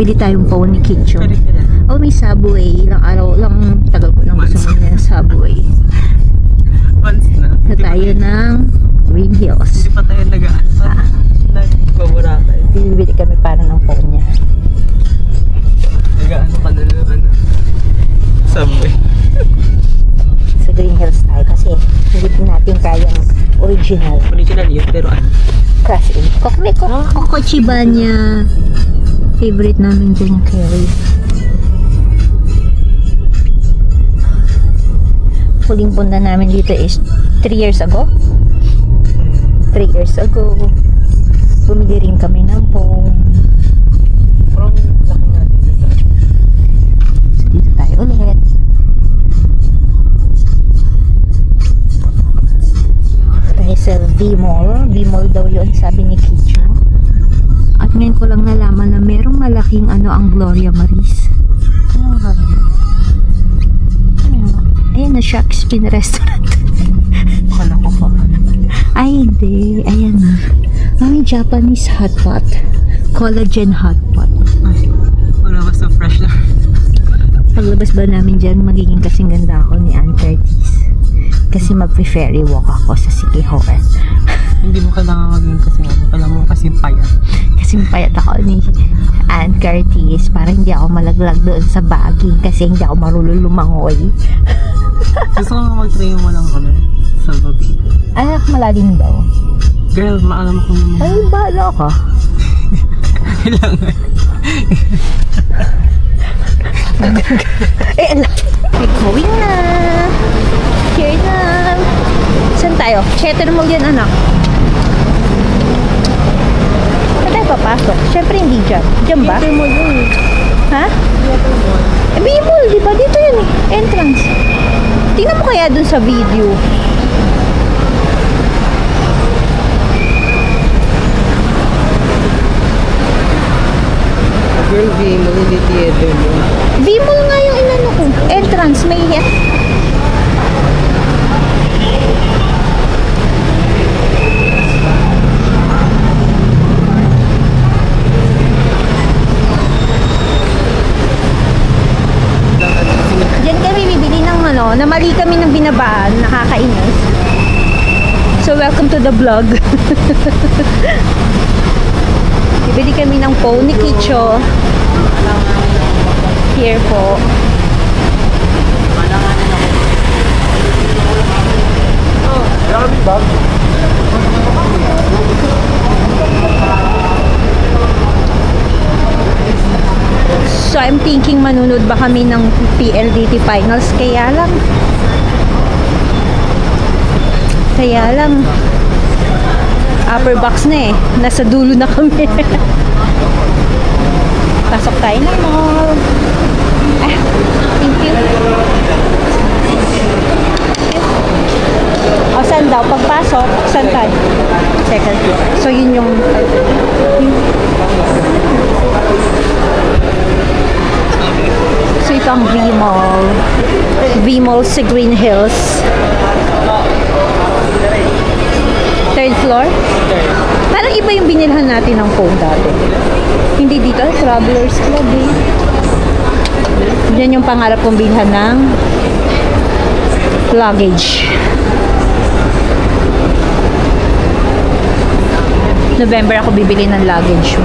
bibili tayong phone ni Kicho. Oh, may Subway. Ilang araw lang, tagal ko nang gusto mo ng Subway. Once na. Na tayo ng Green Hills. Hindi pa tayo nag-Boracay. Bibili kami para ng phone niya. Nag-ano ka na lang, Subway. Sa Green Hills tayo kasi hindi natin kayang original. Original yun, pero ano? Crash in. Coco Chibanya. Favorite namin dyan yung curry. Huling punta namin dito is 3 years ago. 3 years ago. Bumili rin kami ng phone. Parang laki nga dito sa... So dito tayo ulit. Tayo sa V-Mall. V-Mall daw yun, sabi ni Kicho. At ngayon ko lang nalaman na merong malaking ang Gloria Maris. Ayan na, Shark Fin Restaurant. Akala ko pa. Ay, hindi. Ayan na. May Japanese hot pot. Collagen hot pot. Ay, wala ka so fresh na. Paglabas ba namin dyan, magiging kasing ganda ako ni Ann Curtis. Kasi mag-ferry walk ako sa Siquijor. Hindi mo kailangan maging kasi kailangan mo kasi payat. Kasi payat ako ni Ann Curtis para hindi ako malaglag doon sa baging kasi hindi ako marunong lumangoy. Gusto ko mag-try mo lang kami sa gabi. Anak, malalim daw. Girl, maalam ko naman. Ay, bahala ka. Kailangan. May going na. Here na. Saan tayo? Cheddar Mall yan, anak. Saan tayo papasok? Siyempre hindi dyan. Dyan ba? Cheddar Mall yun. Ha? B-Mall, di ba? Dito yun eh. Entrance. Tingnan mo kaya dun sa video. Girl, V-Mall, hindi theater mo. V-Mall nga yung inano ko. Entrance, may Diyan kami bibili ng na mali kami ng binabaan, nakakainis. So welcome to the vlog. Bibili kami ng phone ni Kicho. Here po. So I'm thinking manunod ba kami ng PLDT finals, kaya lang upper box na eh, nasa dulo na kami. Pasok tayo na mall. Thank you. O saan daw pagpasok? Saan tayo? Second floor. So yun yung so ito ang V-Mall. V-Mall sa Green Hills. Third floor? Parang iba yung binilhan natin ng phone dati. Hindi dito, Travelers Club eh. Yan yung pangarap kong bilhan ng luggage. November ako bibili ng luggage.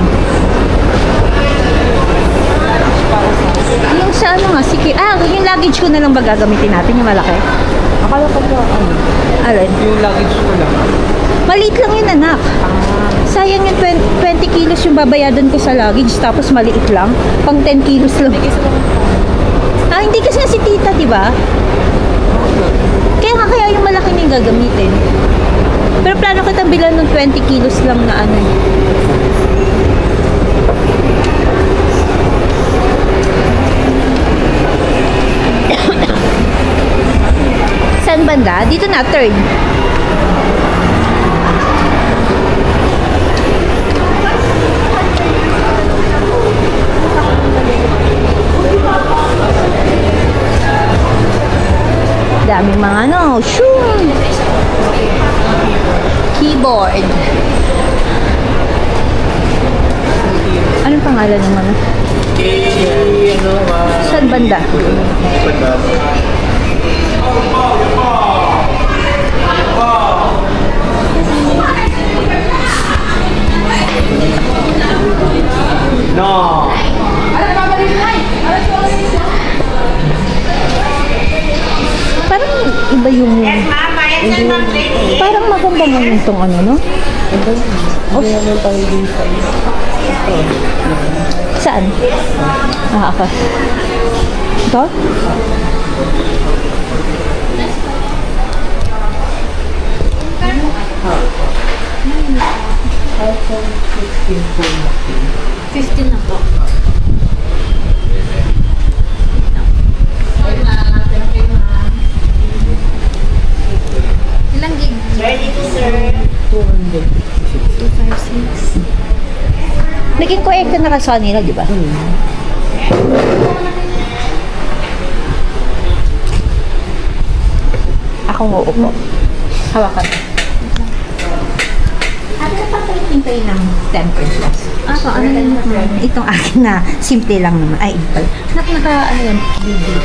Yung sa ano nga, sige. Yung luggage ko na lang ba gagamitin natin, yung malaki? Akala ko ba Alin? yung luggage ko lang. Maliit lang yun, anak. Sayang yung 20 kilos yung babayadan ko sa luggage, tapos maliit lang. Pang 10 kilos lang. Hindi kasi nga si tita, di ba? Kaya yung malaki na yung gagamitin. Pero plano kitang bilan ng 20 kilos lang na ano. Saan banda? Dito na, third. Daming mga ano, shoe, keyboard. Anong pangalan ng mga? Saan banda? No! Parang iba yung... Parang maganda mo yung tong ano, no? Hindi naman tayo din sa Saan? Ah, ako. Ito? iPhone 16 Pro Max. 15 na po. Ilang gig? Ready to serve. 256. Naging connected na ka sa kanila, di ba? Ako uupo. Hawakan. Ano na papalitin ng temper glass? Ako, ano lang itong akin na simple lang naman. Ay, ipal. Ano yan? Bibi.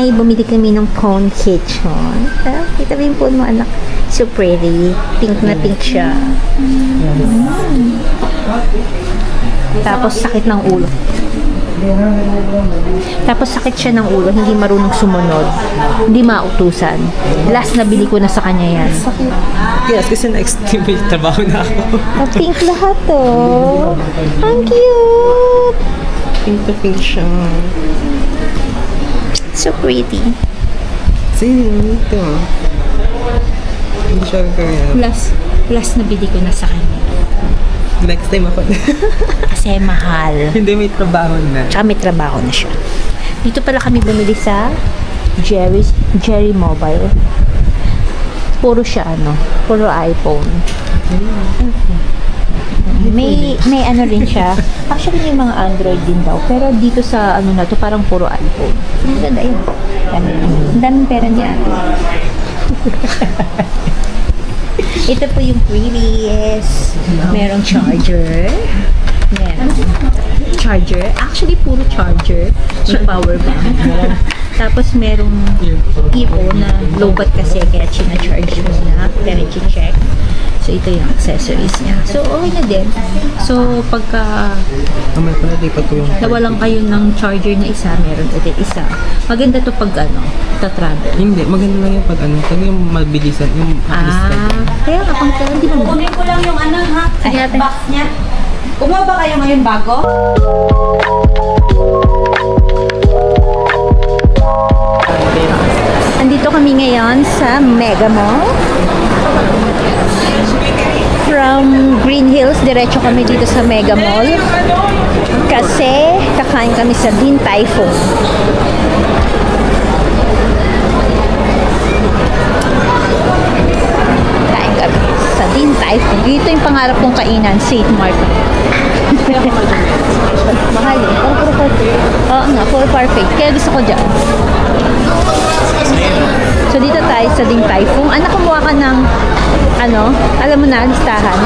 Bumili kami ng phone kitchen. Kita mo yung phone mo, anak. So pretty. Pink na pink siya. Tapos sakit ng ulo. Tapos sakit siya ng ulo. Hindi marunong sumunod. Hindi mautusan. Last na bili ko na sa kanya yan. Yes, kasi na-extreme trabaho na ako. Pink lahat to. Ang cute! Pink to pink siya. So pretty. Sino ito? Hindi siya kaya. Last na bili ko na sa kanya. Next time ako. Kasi mahal. Hindi, may trabaho na. Tsaka may trabaho na siya. Dito pala kami bumili sa Jerry Mobile. Puro siya puro iPhone. May ano rin siya. Actually may mga Android din daw. Pero dito sa na to parang puro iPhone. Ang ganda yun. Ang daming pera niya. Ito po yung previous. Merong charger. Meron. Charger. Actually, puro charger. May power bank. Tapos merong earphone na low-bat kasi kaya china-charge mo na. Pero check. So, ito yung accessories niya. So, okay na din. So, pagka Kamay pala, di pa ito yung... nawalan kayo ng charger na isa, meron ulit isa. Maganda to pag ta-travel. Hindi, maganda lang yung pag pag yung mabilisan, yung mabilis Kaya nga, pang di ba mo? Kunin ko lang yung ha? Sige natin. Box niya. Kumuha ba kayo ngayon bago? Andito kami ngayon sa Mega Mall. From Green Hills, diretso kami dito sa Mega Mall. Kasi kakain kami sa Din Tai Fung. Kain kami sa Din Tai Fung. Ito yung pangarap kong kainan, St. Martin. Mahal yun. Oo nga, for parfait. Kaya gusto ko dyan. So, dito tayo sa Din Tai Fung. Anak, kumuha ka ng, alam mo na, listahan.